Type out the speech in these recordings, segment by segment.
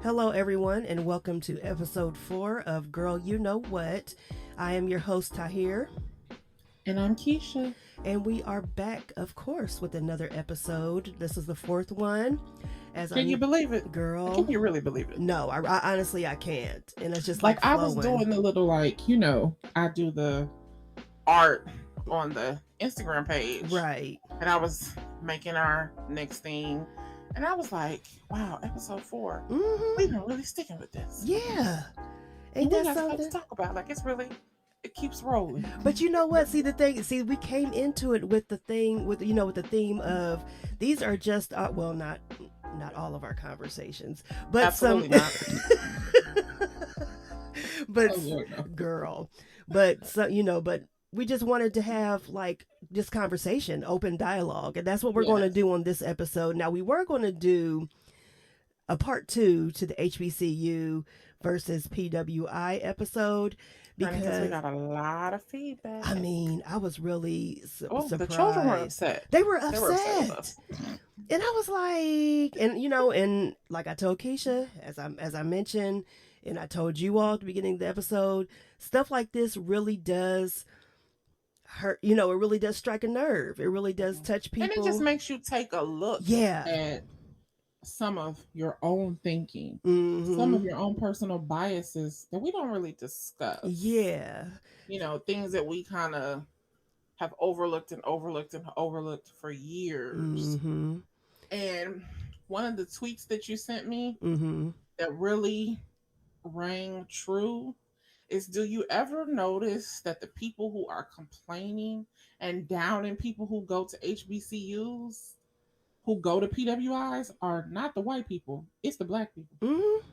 Hello, everyone, and welcome to episode 4 of Girl You Know What. I am your host, Tahir. And I'm Keisha. And we are back, of course, with another episode. This is the 4th one. Can you believe it? Girl. Can you really believe it? No, I honestly, I can't. And it's just like flowing. I was doing the little, I do the art on the Instagram page. Right. And I was making our next thing. And I was like, wow, episode 4. Mm-hmm. We've been really sticking with this. Yeah. Ain't that something? To talk about. Like, it keeps rolling. But you know what? We came into it with the thing, with the theme of these are just, not all of our conversations, but absolutely not. But girl, but we just wanted to have like this conversation, open dialogue, and that's what we're going to do on this episode. Now, we were going to do a part 2 to the HBCU versus PWI episode because we got a lot of feedback. I mean, I was really surprised. The children were upset. They were upset. And I was like, and like I told Keisha, as I mentioned, and I told you all at the beginning of the episode, stuff like this really does hurt. It really does strike a nerve. It really does touch people. And it just makes you take a look at some of your own thinking, some of your own personal biases that we don't really discuss. Yeah. Things that we kind of have overlooked for years. Mm-hmm. And one of the tweets that you sent me that really rang true is, do you ever notice that the people who are complaining and downing people who go to HBCUs, who go to PWIs, are not the white people, it's the black people. Mm-hmm.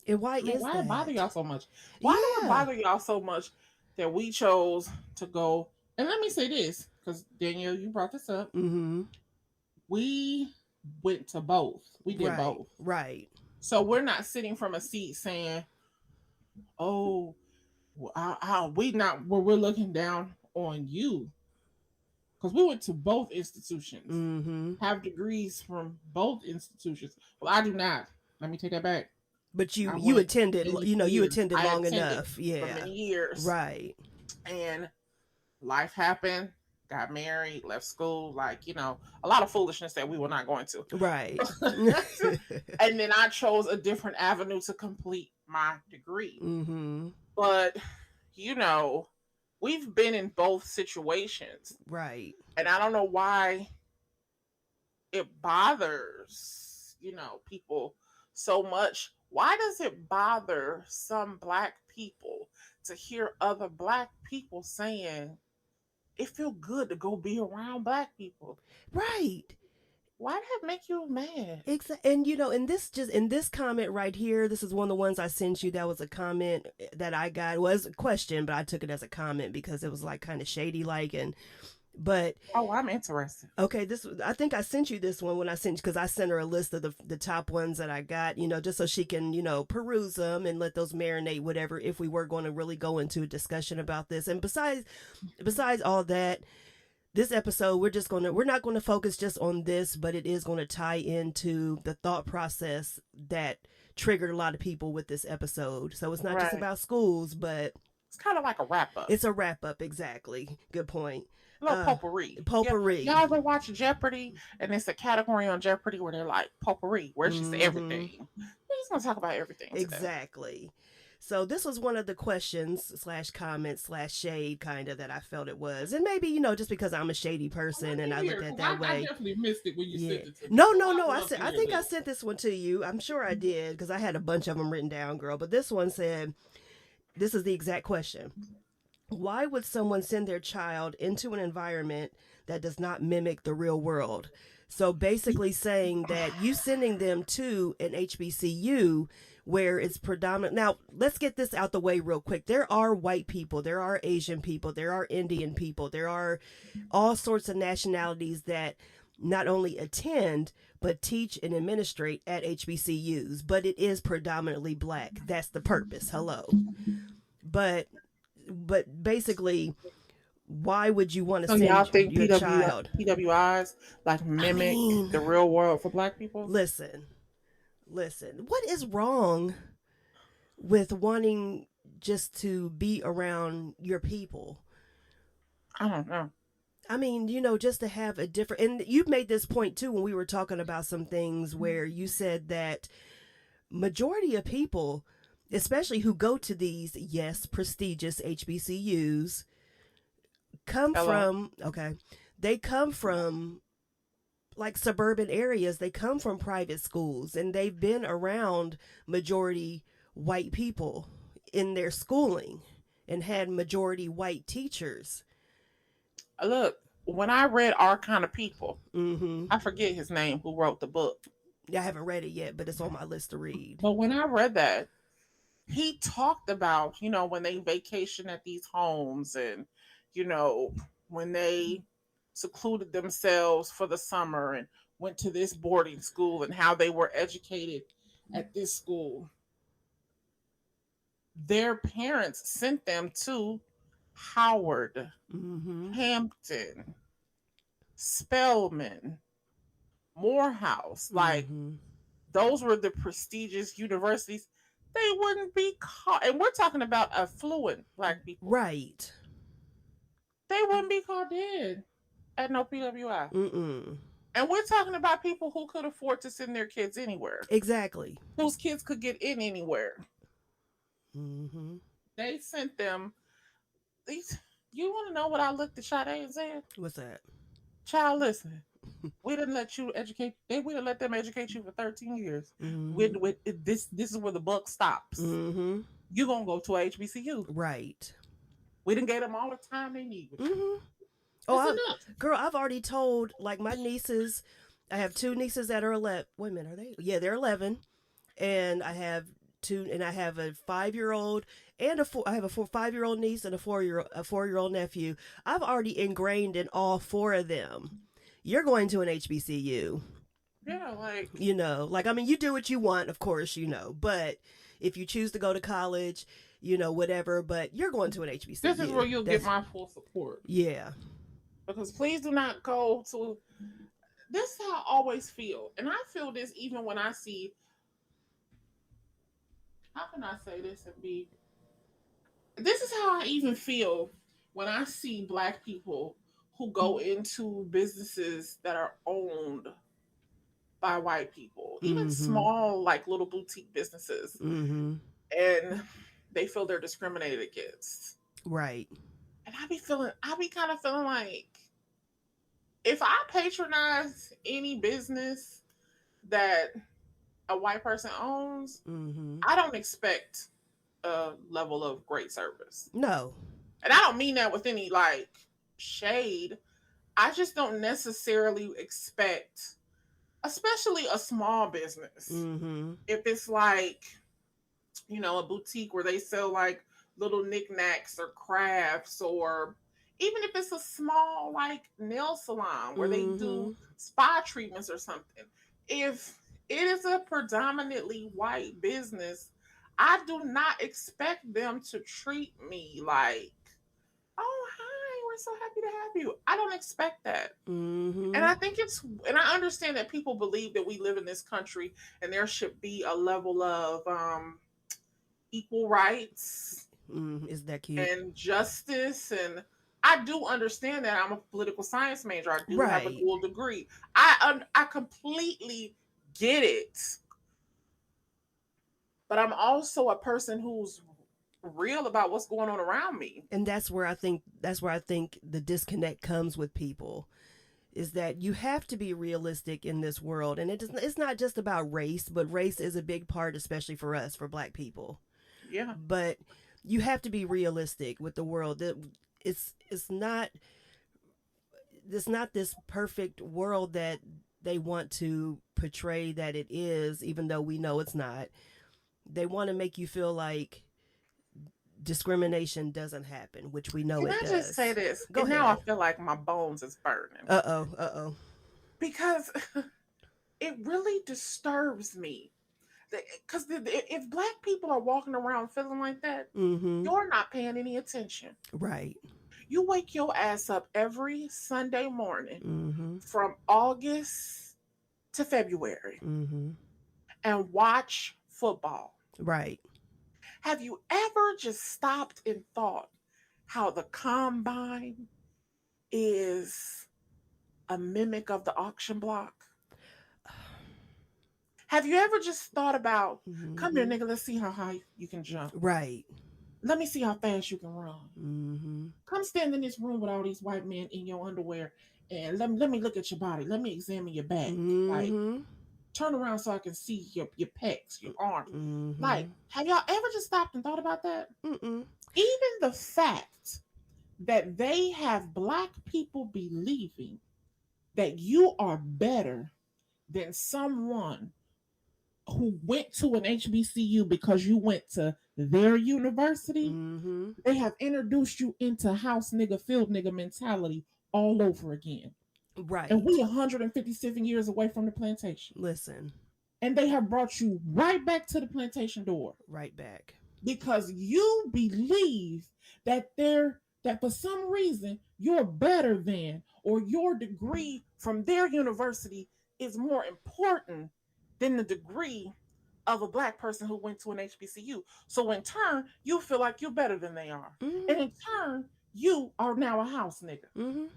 And why it bother y'all so much? Why do it bother y'all so much that we chose to go? And let me say this, because Danielle, you brought this up. Mm-hmm. We went to both. We did both. Right. So we're not sitting from a seat saying, "Oh, we're looking down on you," because we went to both institutions, have degrees from both institutions. Well, I do not. Let me take that back. But you attended, you attended long enough, for many years, right? And life happened. Got married, left school, a lot of foolishness that we were not going to. Right. And then I chose a different avenue to complete my degree. Mm-hmm. But, we've been in both situations. Right. And I don't know why it bothers, people so much. Why does it bother some black people to hear other black people saying, it feel good to go be around black people? Right. Why did that make you mad? Exactly. And in this comment right here, this is one of the ones I sent you. That was a comment that I got. It was a question, but I took it as a comment because it was like kind of shady but I'm interested. Okay, I think I sent you this one because I sent her a list of the top ones that I got, just so she can, peruse them and let those marinate, whatever, if we were going to really go into a discussion about this. And besides all that, this episode, we're not going to focus just on this, but it is going to tie into the thought process that triggered a lot of people with this episode. So it's not just about schools, but it's kind of like a wrap up. It's a wrap up. Exactly. Good point. Little potpourri. Potpourri. Y'all ever watch Jeopardy? And it's a category on Jeopardy where they're like potpourri, where it's just everything. We're just gonna talk about everything today. Exactly. So this was one of the questions / comments / shade kind of that I felt it was, and maybe just because I'm a shady person and I looked at it that way. I definitely missed it when you sent it to me. No. I think I sent this one to you. I'm sure I did because I had a bunch of them written down, girl. But this one said, this is the exact question. Why would someone send their child into an environment that does not mimic the real world? So basically saying that you sending them to an HBCU where it's predominant. Now, let's get this out the way real quick. There are white people, there are Asian people, there are Indian people, there are all sorts of nationalities that not only attend, but teach and administrate at HBCUs. But it is predominantly black. That's the purpose. Hello. But basically, why would you want to send y'all think your child? PWIs mimic the real world for black people? Listen, Listen, what is wrong with wanting just to be around your people? I don't know. I mean, just to have a different, and you've made this point too when we were talking about some things where you said that majority of people, especially who go to these, yes, prestigious HBCUs, come Hello. from, okay, they come from like suburban areas, they come from private schools, and they've been around majority white people in their schooling and had majority white teachers. Look, when I read Our Kind of People, Mm-hmm. I forget his name who wrote the book. I haven't read it yet, but it's on my list to read. But when I read that, he talked about, when they vacation at these homes and, you know, when they secluded themselves for the summer and went to this boarding school and how they were educated at this school. Their parents sent them to Howard, Mm-hmm. Hampton, Spelman, Morehouse. Like, Mm-hmm. those were the prestigious universities. They wouldn't be caught. And we're talking about affluent black people. Right. They wouldn't be caught dead at no PWI. Mm-mm. And we're talking about people who could afford to send their kids anywhere, Exactly. whose kids could get in anywhere. Mm-hmm. They sent them these. You want to know what I looked at Sade and said? What's that? Child, listen. We didn't let you educate. We didn't let them educate you for 13 years. Mm-hmm. This is where the buck stops. Mm-hmm. You're gonna go to a HBCU. Right. We didn't get them all the time they needed. Mm-hmm. Girl, I've already told like my nieces. I have two nieces that are 11. Wait a minute, are they? Yeah, they're 11, and I have a 5-year-old and I have a 5-year-old niece and a 4-year-old nephew. I've already ingrained in all four of them. You're going to an HBCU. Yeah, like I mean, you do what you want, of course, but if you choose to go to college, whatever, but you're going to an HBCU. This is where you'll get my full support. Yeah. Because please do not go to. This is how I always feel, and I feel this even when I see. How can I say this and be? This is how I even feel when I see black people who go into businesses that are owned by white people, even small, like little boutique businesses, Mm-hmm. and they feel they're discriminated against. Right. And I be kind of feeling like if I patronize any business that a white person owns, Mm-hmm. I don't expect a level of great service. No. And I don't mean that with any like shade. I just don't necessarily expect, especially a small business, Mm-hmm. if it's like, a boutique where they sell like little knickknacks or crafts, or even if it's a small like nail salon where they do spa treatments or something. If it is a predominantly white business, I do not expect them to treat me like, oh, hi, we're so happy to have you. I don't expect that. Mm-hmm. And I think and I understand that people believe that we live in this country and there should be a level of equal rights Is that cute? and justice. And I do understand that. I'm a political science major. I do have a Right. dual degree. I completely get it. But I'm also a person who's real about what's going on around me. And that's where I think the disconnect comes with people, is that you have to be realistic in this world, and it's not just about race, but race is a big part, especially for us, for black people. Yeah. But you have to be realistic with the world. That it's not this perfect world that they want to portray that it is, even though we know it's not. They want to make you feel like discrimination doesn't happen, which we know Can it I does. just say this? Go Now I ahead. feel like my bones is burning. Uh-oh. Because it really disturbs me. Because if black people are walking around feeling like that, Mm-hmm. you're not paying any attention. Right. You wake your ass up every Sunday morning Mm-hmm. from August to February. Mm-hmm. and watch football. Right. Have you ever just stopped and thought how the combine is a mimic of the auction block? Have you ever just thought about, come here, nigga, let's see how high you can jump. Right. Let me see how fast you can run. Mm-hmm. Come stand in this room with all these white men in your underwear and let me look at your body. Let me examine your back. Like, turn around so I can see your pecs, your arms. Like, have y'all ever just stopped and thought about that? Mm-mm. Even the fact that they have Black people believing that you are better than someone who went to an HBCU because you went to their university, they have introduced you into house nigga, field nigga mentality all over again. Right. And we 157 years away from the plantation. Listen. And they have brought you right back to the plantation door. Right back. Because you believe that for some reason you're better than, or your degree from their university is more important than the degree of a Black person who went to an HBCU. So in turn, you feel like you're better than they are. And in turn, you are now a house nigga.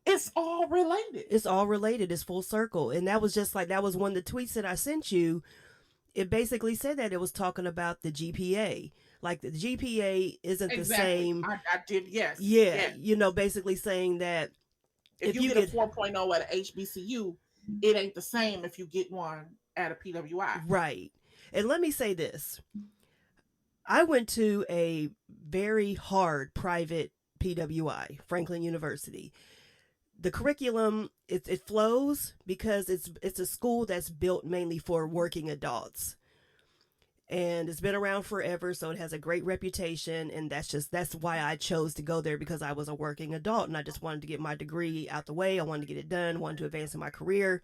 It's all related. It's all related. It's full circle. And that was just like, that was one of the tweets that I sent you. It basically said that it was talking about the GPA. Like the GPA isn't the same. I did, yes. Yeah. Yes. Basically saying that if you get a 4.0 at an HBCU, it ain't the same if you get one at a PWI. Right. And let me say this. I went to a very hard private PWI, Franklin University. The curriculum, it flows because it's a school that's built mainly for working adults. And it's been around forever, so it has a great reputation, and that's why I chose to go there, because I was a working adult and I just wanted to get my degree out the way. I wanted to get it done, wanted to advance in my career.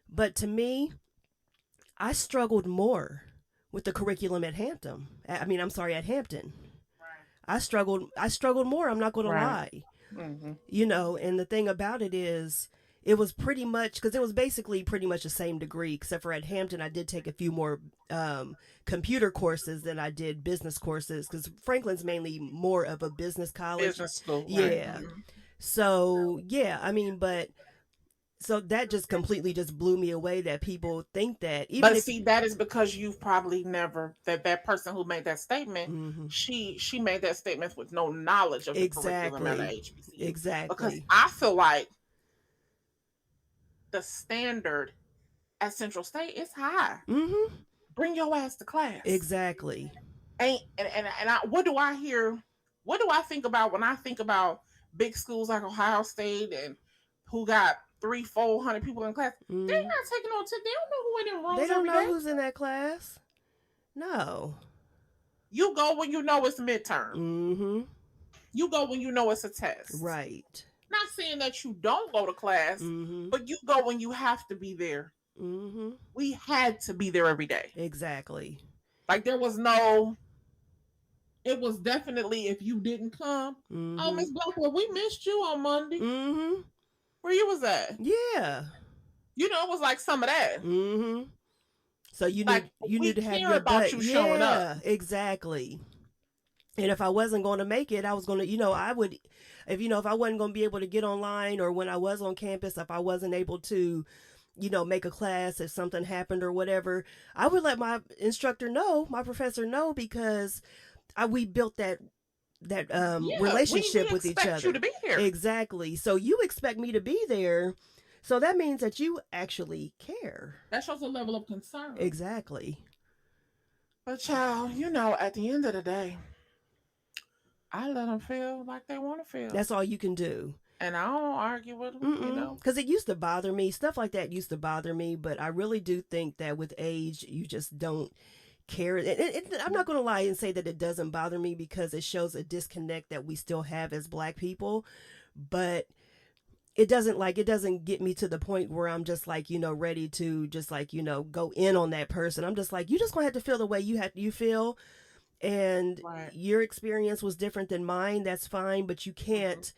But to me, I struggled more with the curriculum at Hampton. At Hampton. Right. I struggled more, I'm not going to lie. And the thing about it is, it was pretty much, because it was basically pretty much the same degree, except for at Hampton, I did take a few more computer courses than I did business courses, because Franklin's mainly more of a business college. Business school. Yeah. Right. So, yeah, so that just completely just blew me away that people think that. That is because you've probably never, that person who made that statement, she made that statement with no knowledge of the curriculum at HBCU. Exactly. Because I feel like the standard at Central State is high. Bring your ass to class. Exactly. What do I hear? What do I think about when I think about big schools like Ohio State and who got 300-400 people in class? They're not taking on. They don't know who in them rooms. They don't know who's in that class. No. You go when you know it's midterm. You go when you know it's a test. Right. Not saying that you don't go to class, but you go when you have to be there. We had to be there every day. Exactly. Like there was no. It was definitely, if you didn't come, oh, Miss Blackwell, we missed you on Monday. Where you was at? Yeah. It was like some of that. So you need to have your butt. Showing up. Exactly. And if I wasn't going to make it, I was going to, I would, if I wasn't going to be able to get online, or when I was on campus, if I wasn't able to, make a class, if something happened or whatever, I would let my instructor know, my professor know, because we built that relationship with each other. We expect you to be here. Exactly. So you expect me to be there. So that means that you actually care. That shows a level of concern. Exactly. But child, at the end of the day, I let them feel like they want to feel. That's all you can do. And I don't argue with them, Because it used to bother me. Stuff like that used to bother me. But I really do think that with age, you just don't care. I'm not going to lie and say that it doesn't bother me, because it shows a disconnect that we still have as Black people. But it doesn't get me to the point where I'm just like, ready to just like, go in on that person. I'm just like, you just going to have to feel the way you feel. And your experience was different than mine. That's fine. But you can't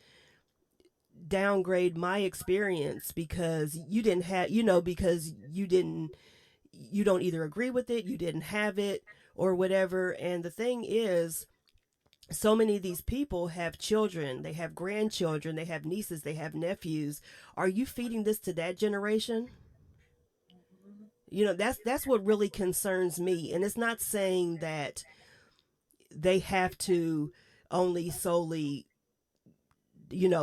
downgrade my experience because you didn't have, because you don't either agree with it, you didn't have it, or whatever. And the thing is, so many of these people have children, they have grandchildren, they have nieces, they have nephews. Are you feeding this to that generation? That's what really concerns me. And it's not saying that they have to only solely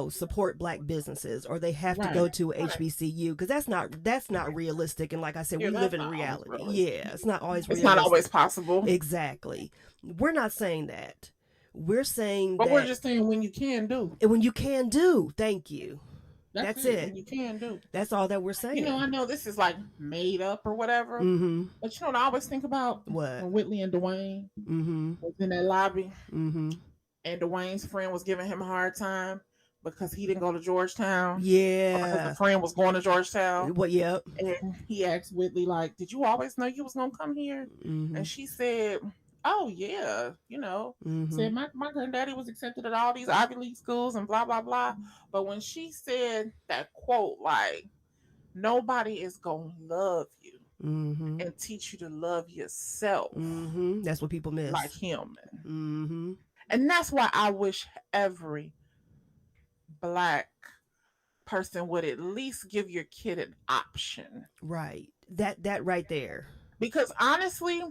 support black businesses, or they have to go to HBCU, because that's not realistic. And like I said, we live in reality. Yeah, it's not always realistic. It's not always possible. Exactly. We're not saying that. We're saying but that, we're just saying when you can do. And when you can do, thank you. That's it. When you can do. That's all that we're saying. I know this is like made up or whatever. Mm-hmm. But what I always think about? What? When Whitley and Dwayne was in that lobby, and Dwayne's friend was giving him a hard time because he didn't go to Georgetown. Yeah. Because the friend was going to Georgetown. What? Yep. And he asked Whitley, like, did you always know you was going to come here? And she said, oh, yeah, said my granddaddy was accepted at all these Ivy League schools and blah, blah, blah. But when she said that quote, like, nobody is going to love you and teach you to love yourself. That's what people miss. Like him. And that's why I wish every black person would at least give your kid an option. Right. That right there. Because honestly,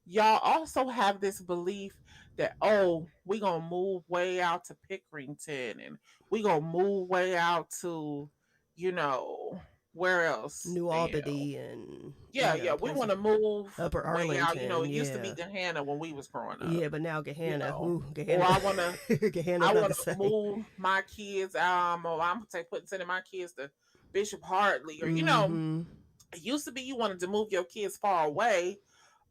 y'all also have this belief that, we're going to move way out to Pickerington, and we're going to move way out to, where else? New Albany and... Yeah, we want to move Upper Arlington. Out. It used to be Gahanna when we was growing up. Yeah, but now Gahanna. Gahanna. Or I want to move my kids. I'm sending my kids to Bishop Hartley. Or, it used to be you wanted to move your kids far away.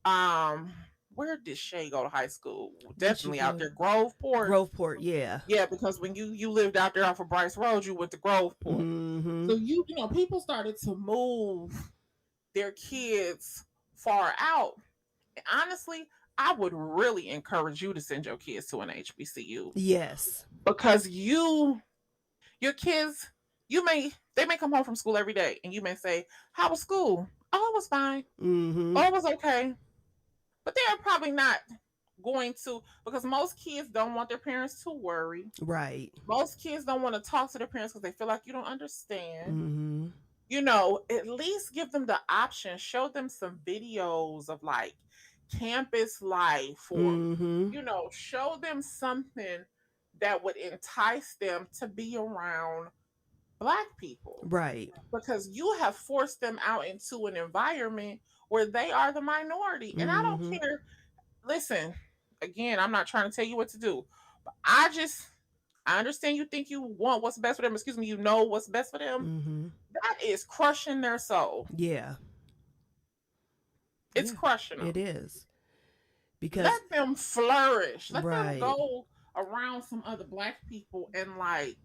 Where did Shay go to high school? Definitely out there, Groveport. Groveport, yeah. Yeah, because when you lived out there off of Bryce Road, you went to Groveport. So people started to move their kids far out. And honestly, I would really encourage you to send your kids to an HBCU. Yes. Because your kids, they may come home from school every day, and you may say, how was school? Oh, it was fine. Oh, it was okay. But they're probably not going to, because most kids don't want their parents to worry. Right. Most kids don't want to talk to their parents because they feel like you don't understand. At least give them the option. Show them some videos of like campus life, or, show them something that would entice them to be around Black people. Right. Because you have forced them out into an environment where they are the minority. And I don't care. Listen, again, I'm not trying to tell you what to do, but I understand you think you want what's best for them. Excuse me, what's best for them. That is crushing their soul. Yeah. It's crushing them. It is. Because let them flourish. Let them go around some other Black people and like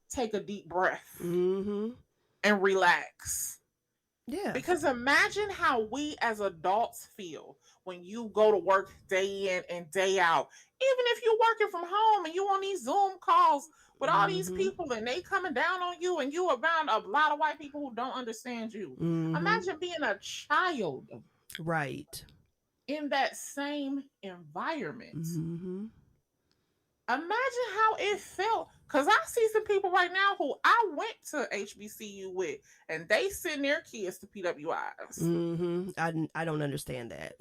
take a deep breath and relax. Yeah. Because imagine how we as adults feel when you go to work day in and day out. Even if you're working from home and you on these Zoom calls with all these people and they coming down on you and you around a lot of white people who don't understand you. Imagine being a child. Right. In that same environment. Imagine how it felt. Because I see some people right now who I went to HBCU with, and they send their kids to PWIs. I don't understand that.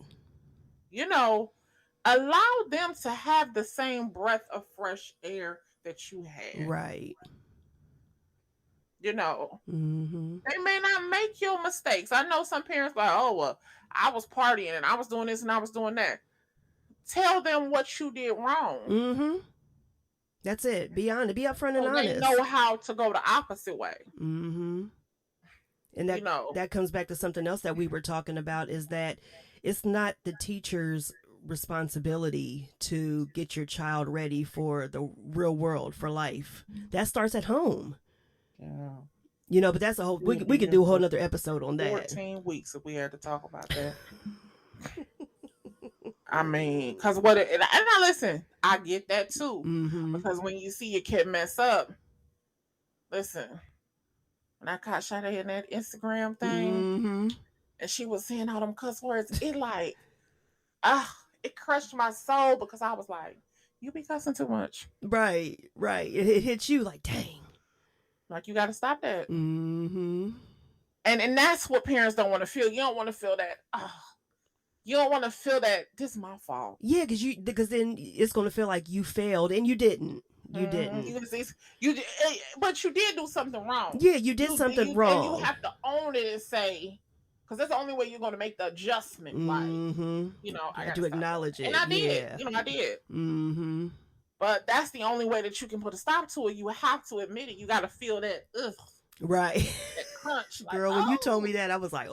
Allow them to have the same breath of fresh air that you had. Right. They may not make your mistakes. I know some parents like, oh, well, I was partying and I was doing this and I was doing that. Tell them what you did wrong. That's it. Be honest. Be upfront and honest. They know how to go the opposite way. And that comes back to something else that we were talking about, is that it's not the teacher's responsibility to get your child ready for the real world, for life. That starts at home. Yeah. But that's a whole, we could do a whole nother episode on that. 14 weeks if we had to talk about that. I mean, because and I listen, I get that too. Because when you see your kid mess up, listen, when I caught Sade in that Instagram thing, Mm-hmm. and she was saying all them cuss words, it like, it crushed my soul because I was like, you be cussing too much. Right. It hits you like, dang. Like, you got to stop that. Mm-hmm. And that's what parents don't want to feel. You don't want to feel that, you don't want to feel that this is my fault. Yeah, because then it's going to feel like you failed and you didn't. You didn't. But you did do something wrong. Yeah, you did something wrong. And you have to own it and say, because that's the only way you're going to make the adjustment. Mm-hmm. Like, I got to acknowledge it. And I did. I did. Mm-hmm. But that's the only way that you can put a stop to it. You have to admit it. You got to feel that, right. That crunch. Like, girl, when you told me that, I was like,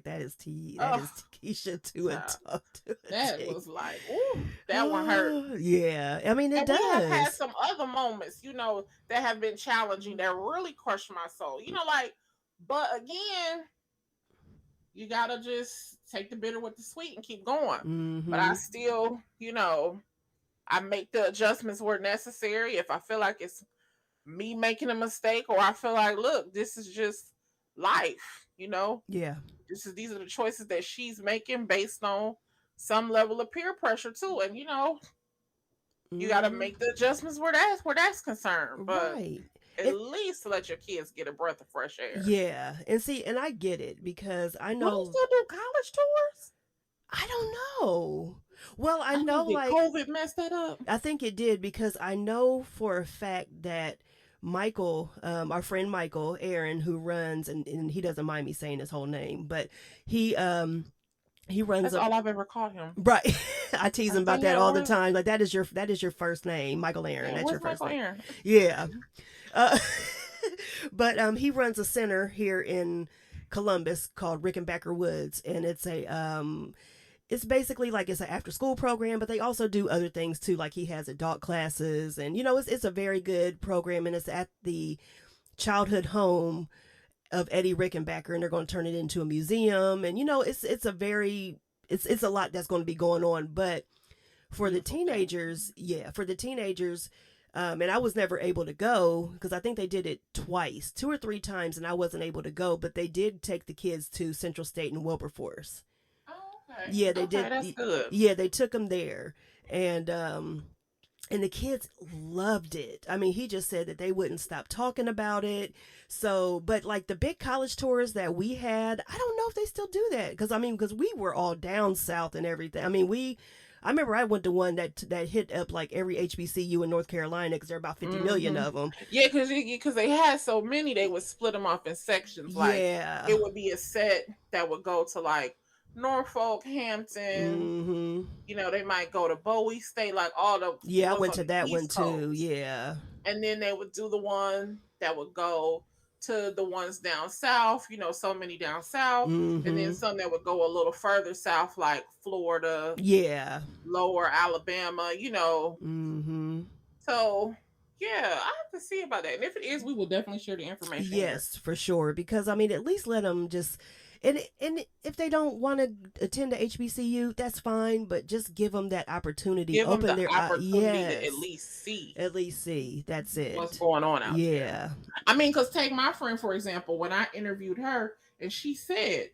that is Keisha to a tough. That was like, ooh, that one hurt. Yeah, I mean, it does. We have had some other moments, that have been challenging that really crushed my soul. But again, you gotta just take the bitter with the sweet and keep going. Mm-hmm. But I still, I make the adjustments where necessary. If I feel like it's me making a mistake, or I feel like, look, this is just life, Yeah. These are the choices that she's making based on some level of peer pressure too. And you got to make the adjustments where that's concerned. But right. At least let your kids get a breath of fresh air. Yeah. And I get it because I know. Will you still do college tours? I don't know. Well, I know like COVID messed that up. I think it did because I know for a fact that Michael, our friend Michael Aaron, who runs and he doesn't mind me saying his whole name, but he runs. That's all I've ever called him. Right. I tease him about that all the time. Like that is your first name, Michael Aaron. Yeah, that's your first Michael name. Aaron? Yeah. But he runs a center here in Columbus called Rickenbacker Woods, and it's basically like it's an after school program, but they also do other things too. Like he has adult classes and, it's a very good program, and it's at the childhood home of Eddie Rickenbacker, and they're going to turn it into a museum. And, it's a lot that's going to be going on, but for the teenagers, and I was never able to go because I think they did it twice, 2 or 3 times, and I wasn't able to go, but they did take the kids to Central State and Wilberforce. Yeah, they did. That's good. Yeah, they took him there, and the kids loved it. I mean, he just said that they wouldn't stop talking about it. So, but like the big college tours that we had, I don't know if they still do that because we were all down south and everything. I mean, I remember I went to one that hit up like every HBCU in North Carolina because there are about 50 million of them. Yeah, because they had so many, they would split them off in sections. Like, it would be a set that would go to like Norfolk, Hampton. Mm-hmm. They might go to Bowie State, like all the. Yeah, I went to that one too. Yeah. And then they would do the one that would go to the ones down south, so many down south, and then some that would go a little further south, like Florida, lower Alabama, So, yeah, I have to see about that. And if it is, we will definitely share the information. Yes, for sure. Because, at least let them just... And if they don't want to attend the HBCU, that's fine. But just give them that opportunity. Give them the opportunity yes. to at least see. At least see. That's it. What's going on out there. Yeah. Because take my friend, for example, when I interviewed her, and she said,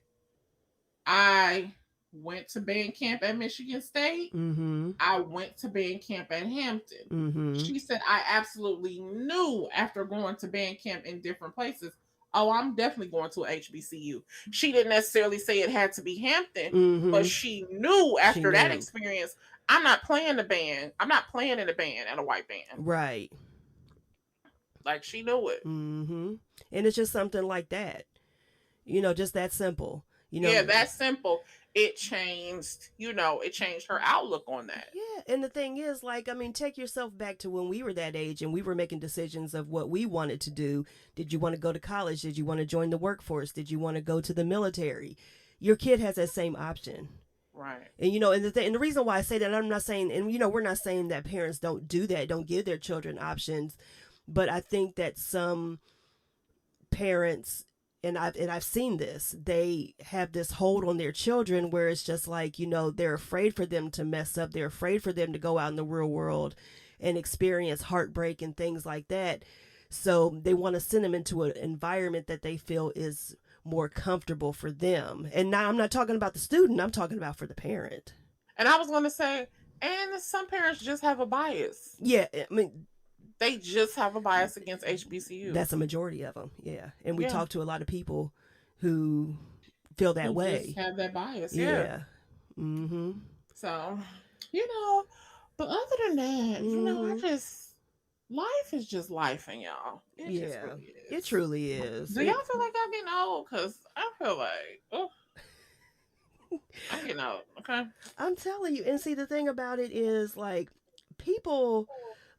I went to band camp at Michigan State. Mm-hmm. I went to band camp at Hampton. Mm-hmm. She said, I absolutely knew after going to band camp in different places, I'm definitely going to a HBCU. She didn't necessarily say it had to be Hampton, but she knew after that experience, I'm not playing the band. I'm not playing in a band at a white band. Right. Like, she knew it. Mm-hmm. And it's just something like that. Just that simple. Yeah, that's simple. It changed, it changed her outlook on that. Yeah. And the thing is, take yourself back to when we were that age and we were making decisions of what we wanted to do. Did you want to go to college? Did you want to join the workforce? Did you want to go to the military? Your kid has that same option. Right. And, and the reason why I say that, I'm not saying, and, we're not saying that parents don't do that, don't give their children options. But I think that some parents, and I've seen this, they have this hold on their children where it's just like, they're afraid for them to mess up. They're afraid for them to go out in the real world and experience heartbreak and things like that. So they want to send them into an environment that they feel is more comfortable for them. And now I'm not talking about the student, I'm talking about for the parent. And I was going to say, and some parents just have a bias. Yeah, I mean, they just have a bias against HBCUs. That's a majority of them. Yeah. And we Yeah. talk to a lot of people who feel that way. Just have that bias. Yeah. Mm-hmm. So, but other than that, life is just life, and y'all. It just really is. It truly is. Do y'all feel like I'm getting old? Because I feel like, I'm getting old. Okay. I'm telling you. And see, the thing about it is, like, people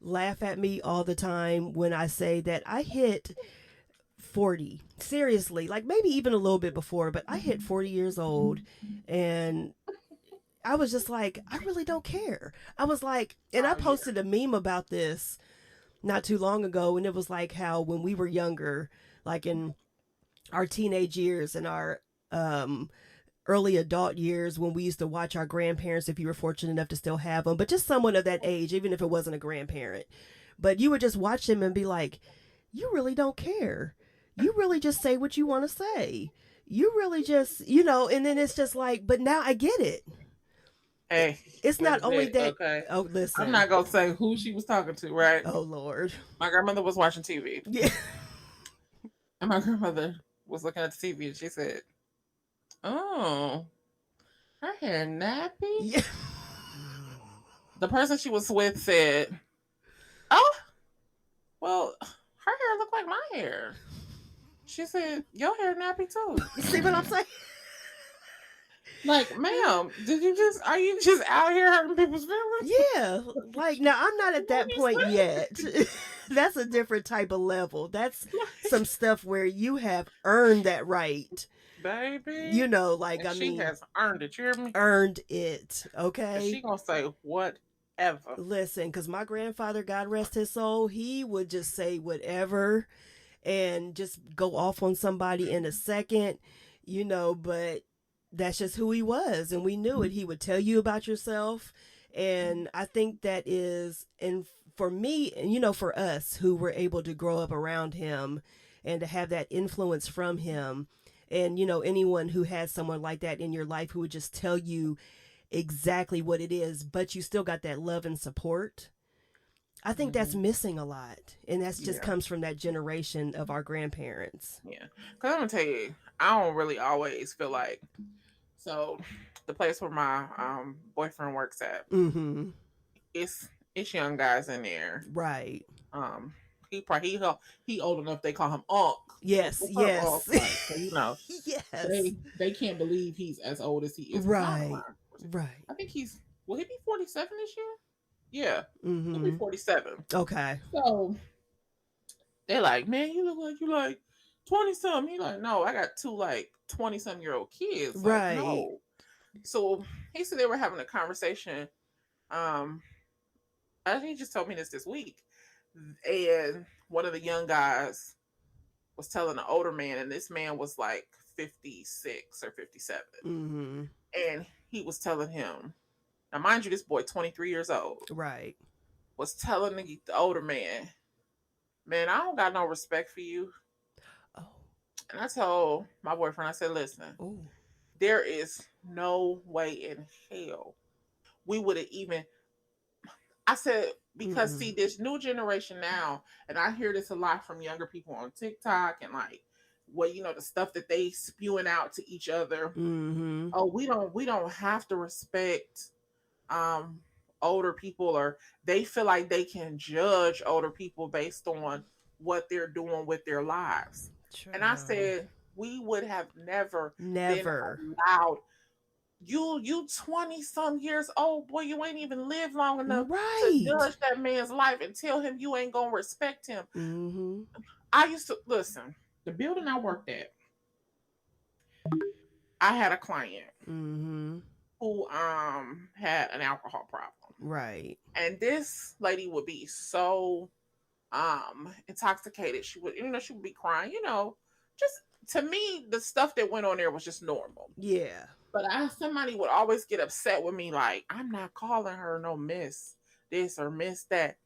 laugh at me all the time when I say that I hit 40. Seriously, like maybe even a little bit before, but I hit 40 years old, and I was just like, I really don't care. I was like, and I posted a meme about this not too long ago, and it was like how when we were younger, like in our teenage years and our early adult years, when we used to watch our grandparents, if you were fortunate enough to still have them, but just someone of that age, even if it wasn't a grandparent, but you would just watch them and be like, you really don't care. You really just say what you want to say. You really just, and then it's just like, but now I get it. Hey, it's not only that. Okay. Oh, listen. I'm not going to say who she was talking to, right? Oh, Lord. My grandmother was watching TV. Yeah. And my grandmother was looking at the TV and she said, oh, her hair nappy? Yeah. The person she was with said, oh, well, her hair looked like my hair. She said, your hair nappy too. You see what I'm saying? Like, ma'am, are you just out here hurting people's feelings? Yeah. Like, now I'm not at that point yet. That's a different type of level. That's some stuff where you have earned that right. Baby. She has earned it. You hear me? Earned it. Okay. And she gonna say whatever. Listen, because my grandfather, God rest his soul, he would just say whatever and just go off on somebody in a second, but that's just who he was, and we knew it. He would tell you about yourself, and I think that is, and for me, and for us who were able to grow up around him and to have that influence from him, and anyone who had someone like that in your life who would just tell you exactly what it is, but you still got that love and support. I think that's missing a lot, and that's just comes from that generation of our grandparents. Yeah, because I'm gonna tell you, I don't really always feel like. So, the place where my boyfriend works at, it's young guys in there, right? He old enough. They call him Unc. Yes. So, yes. They can't believe he's as old as he is. Right. I think will he be 47 this year? Yeah, he'll be 47. Okay. So they're like, man, you look like you like 20-something. He like, no, I got two like 20-some-year-old kids. Like, right. No. So he said they were having a conversation. I think he just told me this week. And one of the young guys was telling an older man, and this man was like 56 or 57. And he was telling him, now mind you, this boy 23 years old, right, was telling the older man, I don't got no respect for you. Oh. And I told my boyfriend, I said, listen, there is no way in hell we would have even, I said, because see, this new generation now, and I hear this a lot from younger people on TikTok and like, well, the stuff that they spewing out to each other. Oh, we don't have to respect older people, or they feel like they can judge older people based on what they're doing with their lives. True. And I said, we would have never been allowed. You 20-some years old, boy, you ain't even lived long enough to judge that man's life and tell him you ain't gonna respect him. I used to listen. The building I worked at, I had a client who had an alcohol problem. Right. And this lady would be so intoxicated. She would be crying, just to me, the stuff that went on there was just normal. Yeah. But somebody would always get upset with me, like, I'm not calling her no miss this or miss that.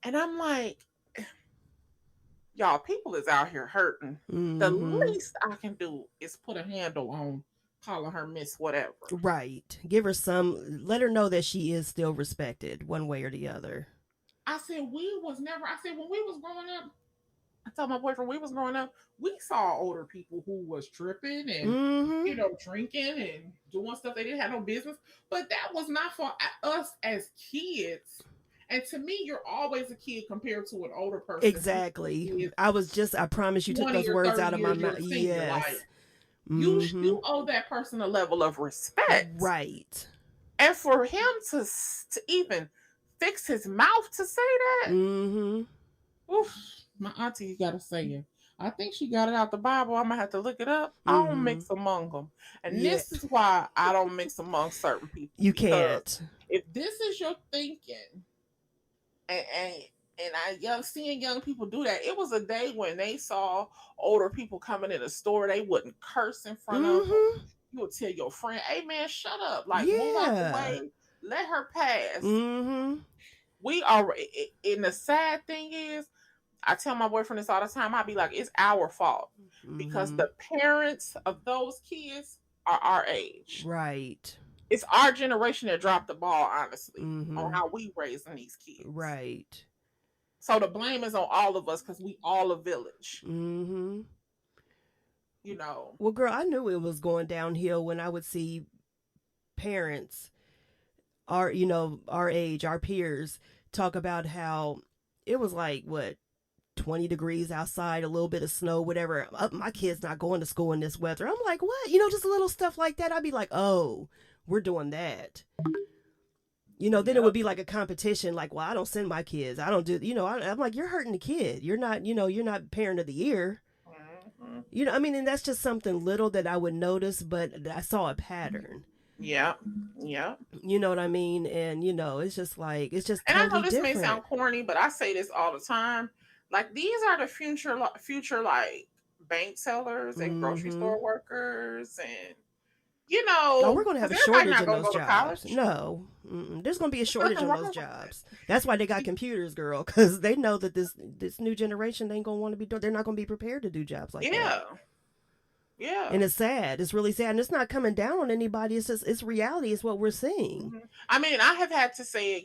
And I'm like, Y'all, people is out here hurting. The least I can do is put a handle on calling her Miss whatever. Right. Give her some, let her know that she is still respected one way or the other. I said, when we was growing up, I told my boyfriend we was growing up, we saw older people who was tripping and drinking and doing stuff they didn't have no business. But that was not for us as kids. And to me, you're always a kid compared to an older person. Exactly. I promise you took those words out of my mouth. Yes. Like, you owe that person a level of respect. Right. And for him to even fix his mouth to say that, oof, my auntie got to say it. I think she got it out the Bible. I'm going to have to look it up. I don't mix among them. And this is why I don't mix among certain people. You can't. If this is your thinking, and I seeing young people do that, it was a day when they saw older people coming in the store, they wouldn't curse in front of them. You would tell your friend, hey man, shut up. Like, move out the way. Let her pass. We are, and the sad thing is, I tell my boyfriend this all the time. I be like, it's our fault because the parents of those kids are our age. Right. It's our generation that dropped the ball, honestly, on how we raising these kids. Right. So the blame is on all of us because we all a village. You know. Well, girl, I knew it was going downhill when I would see parents, our age, our peers, talk about how it was like, 20 degrees outside, a little bit of snow, whatever. My kid's not going to school in this weather. I'm like, what? Just little stuff like that. I'd be like, oh, we're doing that. Then it would be like a competition. Like, well, I don't send my kids. I don't do, I'm like, you're hurting the kid. You're not, you're not parent of the year. And that's just something little that I would notice, but I saw a pattern. Yeah. You know what I mean? And, it's just like, it's just and totally I know this different. may sound corny, but I say this all the time. Like, these are the future like bank tellers and grocery store workers and, no, we're going to have a shortage in those jobs. No, there's going to be a shortage in those jobs. That's why they got computers, girl, because they know that this new generation ain't going to want to be doing. They're not going to be prepared to do jobs like that. Yeah. And it's sad. It's really sad. And it's not coming down on anybody. It's just, it's reality. It's what we're seeing. I mean, I have had to say it,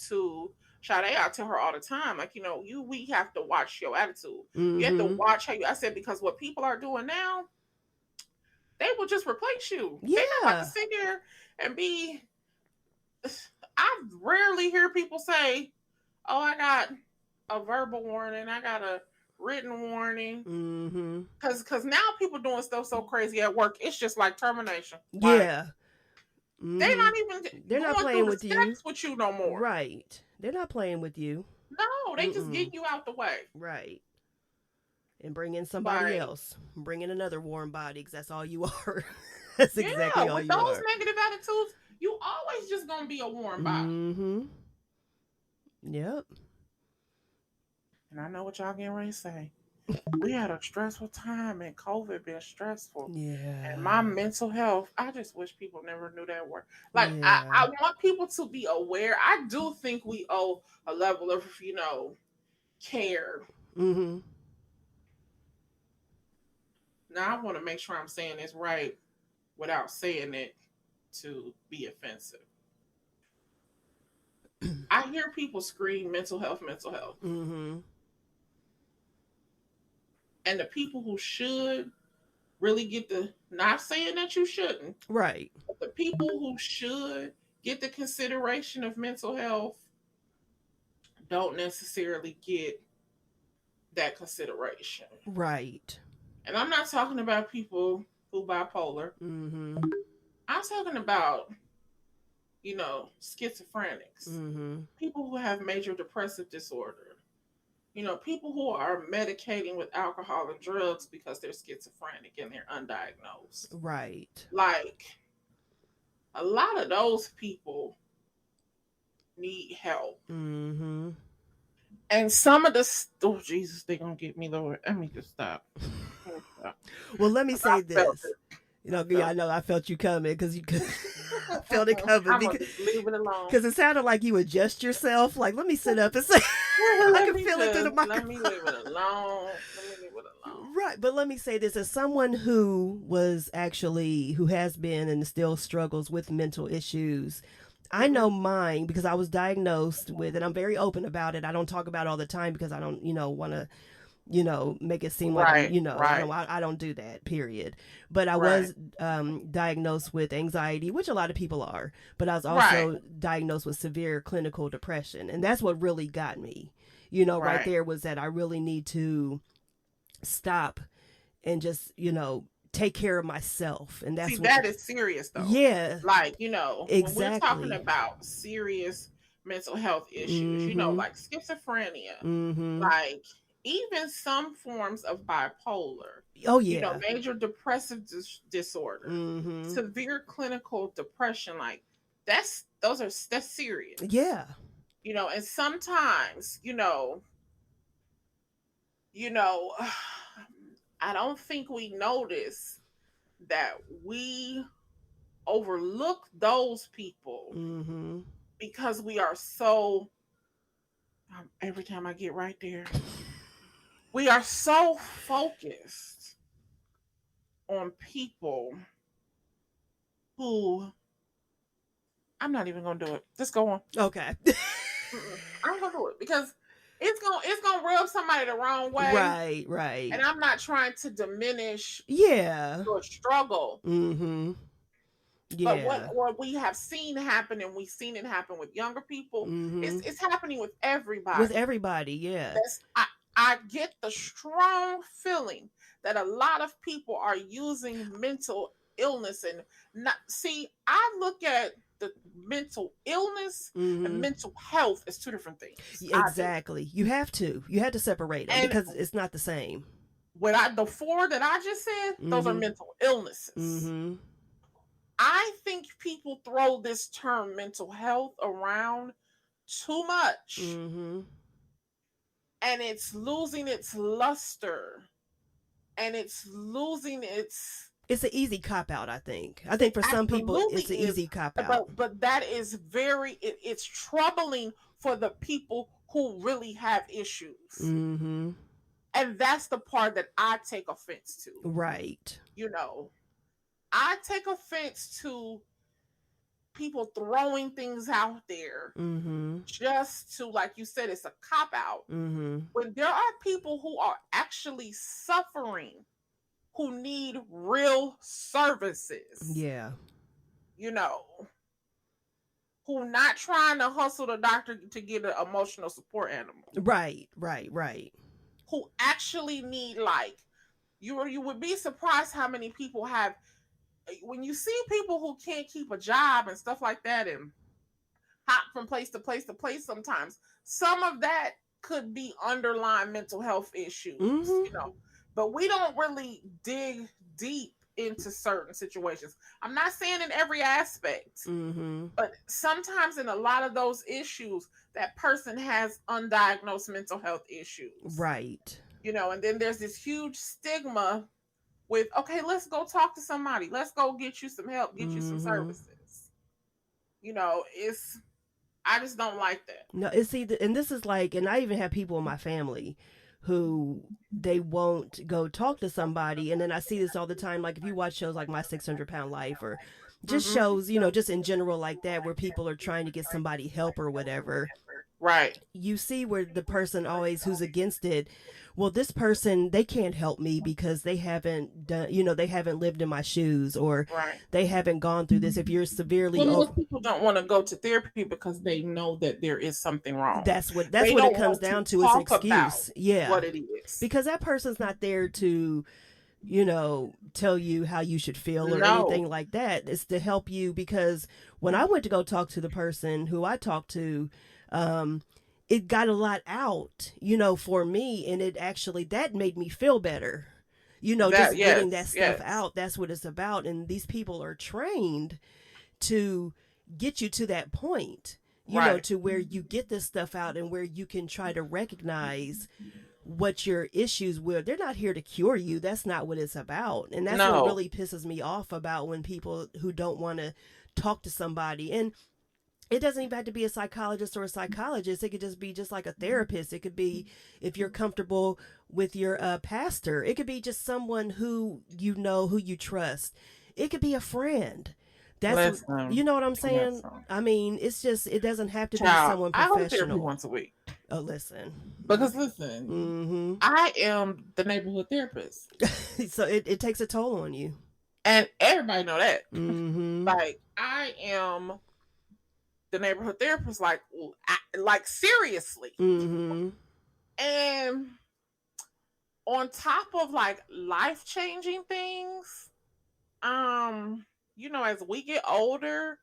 to Sade, I tell her all the time, like, we have to watch your attitude. You have to watch how I said, because what people are doing now, they will just replace you. Yeah. They're not about to sit here and be. I rarely hear people say, oh, I got a verbal warning. I got a written warning. Because now people doing stuff so crazy at work. It's just like termination. Yeah. They're not even. They're not playing with you no more. Right. They're not playing with you. No, they just get you out the way. Right. And bring in somebody else. Bring in another warm body, because that's all you are. That's exactly all you are. With those negative attitudes, you always just gonna be a warm body. Yep. And I know what y'all getting ready to say. We had a stressful time, and COVID been stressful. Yeah. And my mental health, I just wish people never knew that word. Like, I want people to be aware. I do think we owe a level of, care. Now, I want to make sure I'm saying this right without saying it to be offensive. I hear people scream mental health. And the people who should really get not saying that you shouldn't. Right. But the people who should get the consideration of mental health don't necessarily get that consideration. Right. And I'm not talking about people who bipolar. I'm talking about, schizophrenics. People who have major depressive disorder. People who are medicating with alcohol and drugs because they're schizophrenic and they're undiagnosed. Right. Like, a lot of those people need help. And some of oh, Jesus, they're going to get me, Lord. Let me just stop. Well, let me say this. I know I felt you coming because felt it coming I'm gonna just leave it alone. because it sounded like you adjust yourself. Like, let me sit up and say, I can feel it through the microphone. Let me leave it alone. Let me leave it alone. Right, but let me say this: as someone who has been and still struggles with mental issues, I know mine because I was diagnosed with, and I'm very open about it. I don't talk about it all the time because I don't, want to, make it seem like I don't do that. Period. But I was diagnosed with anxiety, which a lot of people are. But I was also diagnosed with severe clinical depression, and that's what really got me. Right there was that I really need to stop and just take care of myself. And that's that is serious though. Yeah, like exactly. When we're talking about serious mental health issues, like schizophrenia, like even some forms of bipolar, oh yeah, major depressive disorder, severe clinical depression, like that's serious. Yeah. And sometimes I don't think we notice that we overlook those people because we are so, every time I get right there, we are so focused on people who, I'm not even going to do it. Just go on. Okay. I'm going to do it because it's gonna rub somebody the wrong way. Right. And I'm not trying to diminish your struggle. Yeah. But what we have seen happen, and we've seen it happen with younger people, it's happening with everybody. With everybody, yeah. I get the strong feeling that a lot of people are using mental illness and not see. I look at the mental illness and mental health as two different things. Exactly. You have to separate them because it's not the same. The four that I just said, those are mental illnesses. I think people throw this term mental health around too much. And it's losing its luster. And it's losing its... It's an easy cop-out, I think. I think for some people, it's an easy cop-out. But that is it's troubling for the people who really have issues. And that's the part that I take offense to. Right. I take offense to people throwing things out there just to, like you said, it's a cop-out. When there are people who are actually suffering, who need real services. Yeah. Who not trying to hustle the doctor to get an emotional support animal. Right. Who actually need, like, you would be surprised how many people have, when you see people who can't keep a job and stuff like that and hop from place to place to place sometimes, some of that could be underlying mental health issues, but we don't really dig deep into certain situations. I'm not saying in every aspect, but sometimes in a lot of those issues, that person has undiagnosed mental health issues. Right. And then there's this huge stigma with, okay, let's go talk to somebody. Let's go get you some help, get you some services. I just don't like that. No, and this is like, and I even have people in my family who they won't go talk to somebody. And then I see this all the time. Like if you watch shows like My 600-Pound Life or just shows, just in general like that, where people are trying to get somebody help or whatever. Right. You see where the person always who's against it, well, this person, they can't help me because they haven't done, they haven't lived in my shoes, or they haven't gone through this. If you're severely most people don't want to go to therapy because they know that there is something wrong. That's what it comes down to. It's an excuse. Yeah. What it is. Because that person's not there to, tell you how you should feel or anything like that. It's to help you, because when I went to go talk to the person who I talked to, it got a lot out, for me. And it actually, that made me feel better, getting that stuff out. That's what it's about. And these people are trained to get you to that point, to where you get this stuff out and where you can try to recognize what your issues were. They're not here to cure you. That's not what it's about. And that's what really pisses me off about when people who don't want to talk to somebody. And it doesn't even have to be a psychologist or a psychologist. It could just be just like a therapist. It could be, if you're comfortable with your pastor, it could be just someone who you know, who you trust. It could be a friend. That's, you know what I'm saying? I mean, it's just, it doesn't have to be someone professional. I go to therapy once a week. Oh, listen. Because listen, I am the neighborhood therapist. So it takes a toll on you. And everybody know that. Like, I am the neighborhood therapist, like seriously. And on top of like life-changing things, you know, as we get older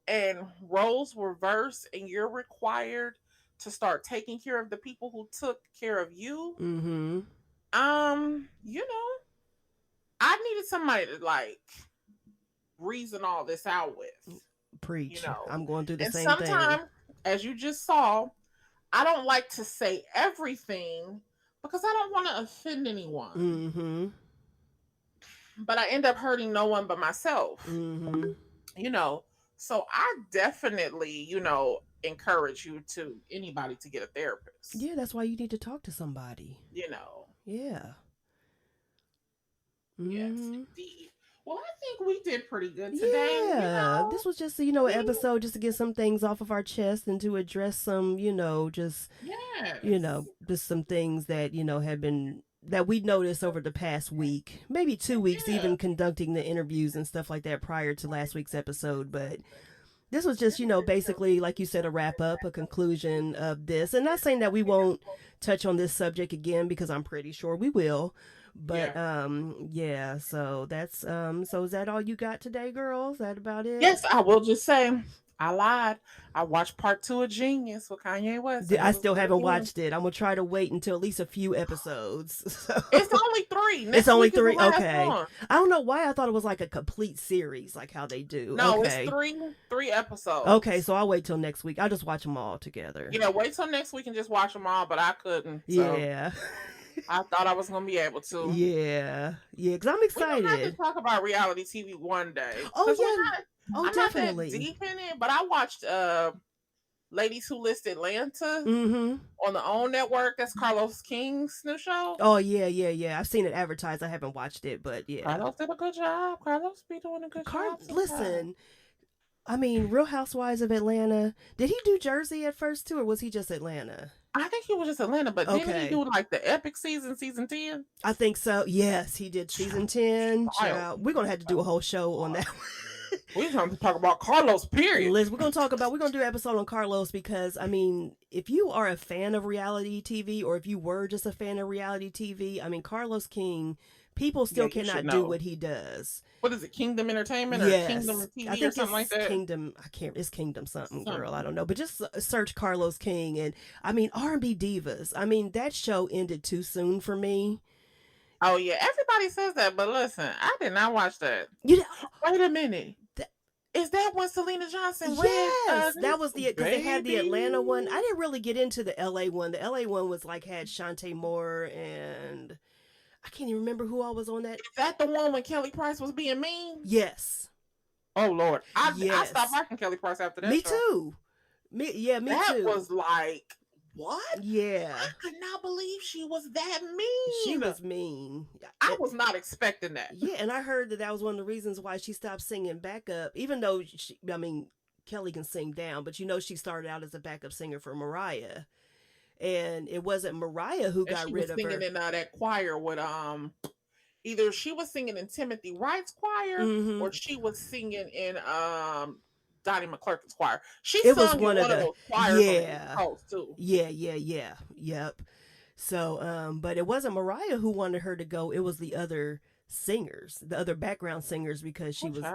and roles reverse and you're required to start taking care of the people who took care of you, you know, I needed somebody to like reason all this out with. Preach. You know? I'm going through the same thing. Sometimes, as you just saw, I don't like to say everything because I don't want to offend anyone. But I end up hurting no one but myself. You know, so I definitely, you know, encourage anybody to get a therapist. Yeah, that's why you need to talk to somebody. You know. Yeah. Yes, indeed. Well, I think we did pretty good today. Yeah, you know? This was just, you know, an episode just to get some things off of our chest and to address some, you know, just, you know, just some things that, you know, have been, that we noticed over the past week, maybe 2 weeks, even conducting the interviews and stuff like that prior to last week's episode. But this was just, you know, basically, like you said, a wrap up, a conclusion of this. And not saying that we won't touch on this subject again, because I'm pretty sure we will. But yeah, so that's so is that all you got today, girls? Is that about it? Yes, I will just say I lied. I watched part 2 of Genius with Kanye West. I still haven't watched it. I'm gonna try to wait until at least a few episodes. So. It's only 3. It's only 3. Okay. I don't know why I thought it was like a complete series, like how they do. No, okay. It's 3 episodes. Okay, so I'll wait till next week. I'll just watch them all together. Yeah, wait till next week and just watch them all. But I couldn't. So. Yeah. I thought I was gonna be able to. Yeah, because I'm excited. We're gonna have to talk about reality TV one day. Oh yeah, I'm definitely not that deep in it, but I watched Ladies Who List Atlanta on the OWN network. That's Carlos King's new show. Oh yeah. I've seen it advertised. I haven't watched it, but yeah. Carlos did a good job. Carlos be doing a good job. Listen, I mean, Real Housewives of Atlanta. Did he do Jersey at first too, or was he just Atlanta? I think he was just Atlanta, but didn't he do like the epic season 10? I think so. Yes, he did season 10. We're gonna have to do a whole show on that. We're going to talk about Carlos, period. Liz, we're going to do an episode on Carlos because, I mean, if you are a fan of reality TV, or if you were just a fan of reality TV, I mean, Carlos King, people still cannot do what he does. What is it, Kingdom Entertainment or Kingdom TV or something like that? Kingdom, it's Kingdom something, girl, I don't know. But just search Carlos King, and, I mean, R&B Divas. I mean, that show ended too soon for me. Oh, yeah, everybody says that, but listen, I did not watch that. Wait a minute. Is that when Selena Johnson went? Yes, that was because they had the Atlanta one. I didn't really get into the LA one. The LA one was like had Shantae Moore and I can't even remember who all was on that. Is that the one when Kelly Price was being mean? Yes. Oh Lord, I stopped watching Kelly Price after that. Me too. Me too. That was like, what? Yeah. I could not believe she was that mean. She was mean. I was not expecting that. Yeah, and I heard that was one of the reasons why she stopped singing backup, even though, Kelly can sing down, but she started out as a backup singer for Mariah. And it wasn't Mariah who got rid of her. She was singing in that choir with, either she was singing in Timothy Wright's choir, or she was singing in, Donnie McClurkin's choir. It was one of those choirs on the East Coast too. Yep. So, but it wasn't Mariah who wanted her to go. It was the other singers, the other background singers, because she was,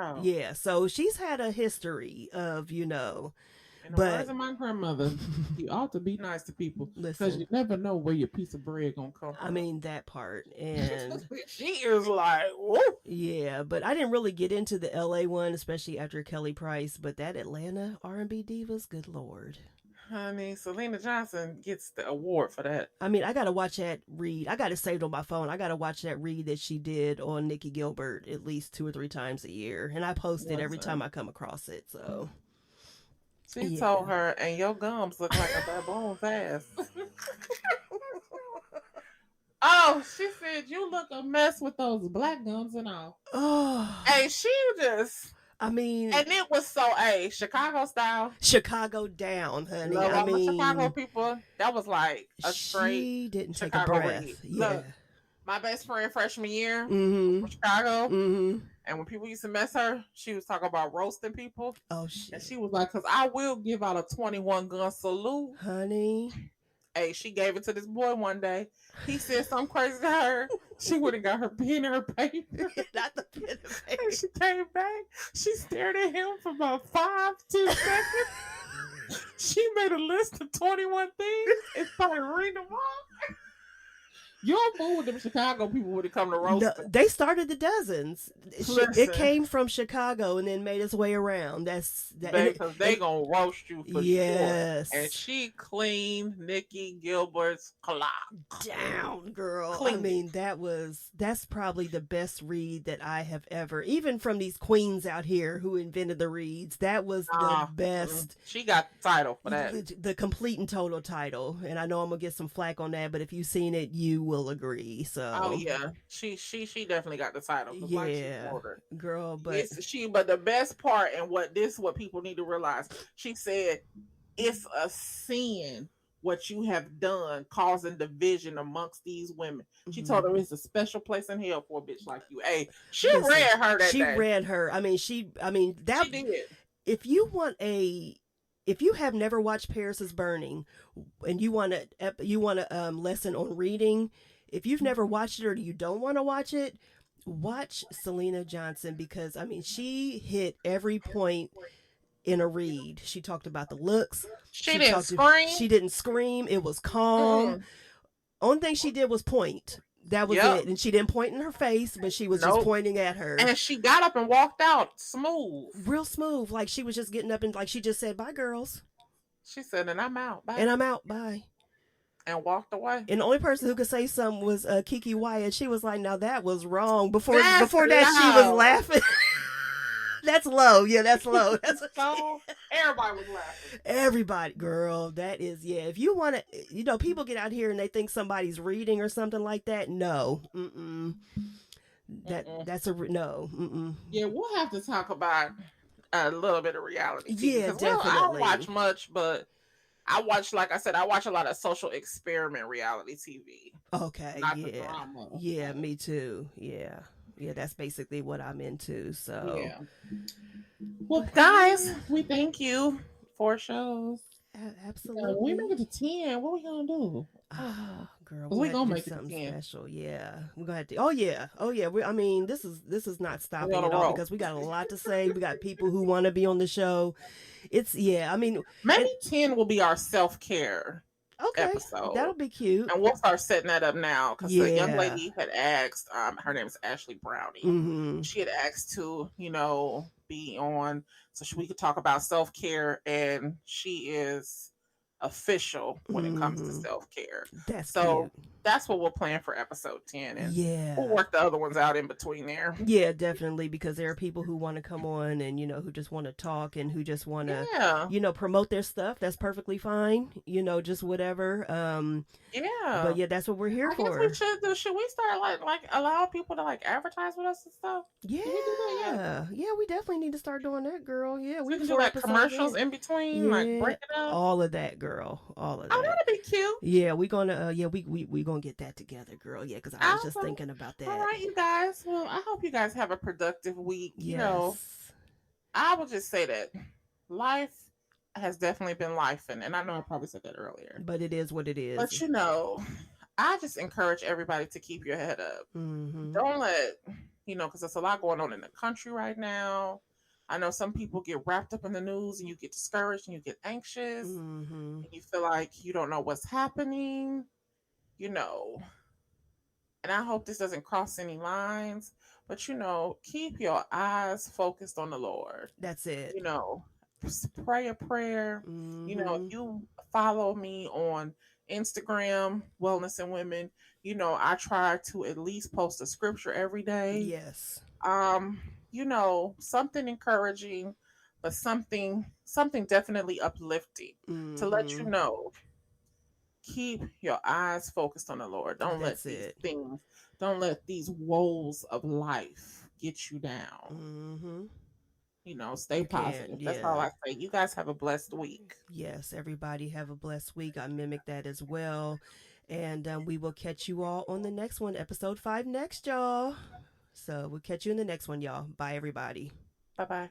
so she's had a history of, In the words of my grandmother, you ought to be nice to people because you never know where your piece of bread gonna come from. I mean, that part. And she is like, whoop. Yeah, but I didn't really get into the LA one, especially after Kelly Price. But that Atlanta R&B Divas, good Lord. Honey, Selena Johnson gets the award for that. I mean, I gotta watch that read. I got it saved on my phone. I gotta watch that read that she did on Nikki Gilbert at least 2 or 3 times a year, and I post it every time Listen, I come across it. So she yeah. told her, and your gums look like a baboon's ass. Oh, she said you look a mess with those black gums and all. Oh, Hey, she just, I mean, and it was so Chicago style. Chicago down, honey. Love I all the Chicago mean, people. That was like a straight she didn't take a Chicago read. breath. Yeah. Look, my best friend freshman year was Mm-hmm. from Chicago, Mm-hmm. and when people used to mess her, she was talking about roasting people, Oh and shit, she was like, "Cause I will give out a 21 gun salute." honey. Hey, she gave it to this boy one day. He said something crazy to her. She went and got her pen and her paper. Not the pen and And paper. she came back. She stared at him for about 5 to 10 seconds. She made a list of 21 things and started reading them off. You don't fool with them Chicago people when it come to roasting. No, they started the dozens. It Listen. came from Chicago and then made its way around. That's that. Because they gonna roast you for yes. sure. And she cleaned Nikki Gilbert's clock down, girl. Cleaned I mean, that's probably the best read that I have ever, even from these queens out here who invented the reads. That was the best. She got the title for that. The complete and total title. And I know I'm gonna get some flack on that, but if you've seen it, you will agree. So oh yeah, she definitely got the title. Yeah, girl. But but the best part and what people need to realize, she said it's a sin what you have done causing division amongst these women. She told her it's a special place in hell for a bitch like you. Hey, she read her that she day. read her. I mean, that she did. If you have never watched Paris is Burning and you want a lesson on reading, if you've never watched it or you don't want to watch it, watch Selena Johnson, because I mean, she hit every point in a read. She talked about the looks. She didn't scream. She didn't scream. It was calm. Only thing she did was point. That was it. And she didn't point in her face, but she was just pointing at her. And she got up and walked out smooth. Real smooth. Like she was just getting up and like she just said, "Bye, girls." She said, "And I'm out. Bye." And I'm out. Bye. And walked away. And the only person who could say something was Kiki Wyatt. She was like, "Now that was wrong." Before that, she was laughing. That's low. Yeah, that's low. That's so everybody was laughing. Everybody, girl. That is, yeah. If you want to, people get out here and they think somebody's reading or something like that. No. That's a no. Yeah, we'll have to talk about a little bit of reality TV. Yeah, definitely. I don't watch much, but I watch, like I said, I watch a lot of social experiment reality TV. Okay. Yeah, me too. Yeah. Yeah, that's basically what I'm into. So, yeah. Well, guys, we thank you for shows. Absolutely. When we make it to 10, what we gonna do? Girl, we're gonna make something it to 10. special. Yeah, we're gonna have to. Oh yeah. I mean, this is not stopping at all because we got a lot to say. We got people who want to be on the show. I mean, maybe 10 will be our self-care. Episode. That'll be cute. And we'll start setting that up now because the young lady had asked, her name is Ashley Brownie. Mm-hmm. She had asked to, be on so we could talk about self-care, and she is official when it comes to self-care. That's so cute. That's what we'll plan for episode 10, and we'll work the other ones out in between there. Yeah, definitely, because there are people who want to come on and who just want to talk and who just want to promote their stuff. That's perfectly fine, just whatever. But yeah, that's what we're here for. Guess should we start like allow people to advertise with us and stuff? Yeah. Can we do that? Yeah, we definitely need to start doing that, girl. Yeah, we can do commercials in between, break it up. All of that, girl. All of that. Oh, that'd be cute. Yeah, we're gonna we gonna get that together, girl. Yeah, because I was just thinking about that. All right, you guys. Well, I hope you guys have a productive week. Yes. I will just say that life has definitely been life, and I know I probably said that earlier, but it is what it is. But I just encourage everybody to keep your head up. Mm-hmm. Don't let because there's a lot going on in the country right now. I know some people get wrapped up in the news and you get discouraged and you get anxious and you feel like you don't know what's happening, And I hope this doesn't cross any lines, but keep your eyes focused on the Lord. That's it. Pray a prayer. If you follow me on Instagram, Wellness and Women. I try to at least post a scripture every day. Yes. Um, something encouraging, but something definitely uplifting to let you Mm-hmm. know, keep your eyes focused on the Lord. That's it. Don't let these woes of life get you down. Mm-hmm. Stay You can't. positive. That's all Yeah. I say. You guys have a blessed week. Yes. Everybody have a blessed week. I mimic that as well. And we will catch you all on the next one, episode 5 next, y'all. So we'll catch you in the next one, y'all. Bye, everybody. Bye bye.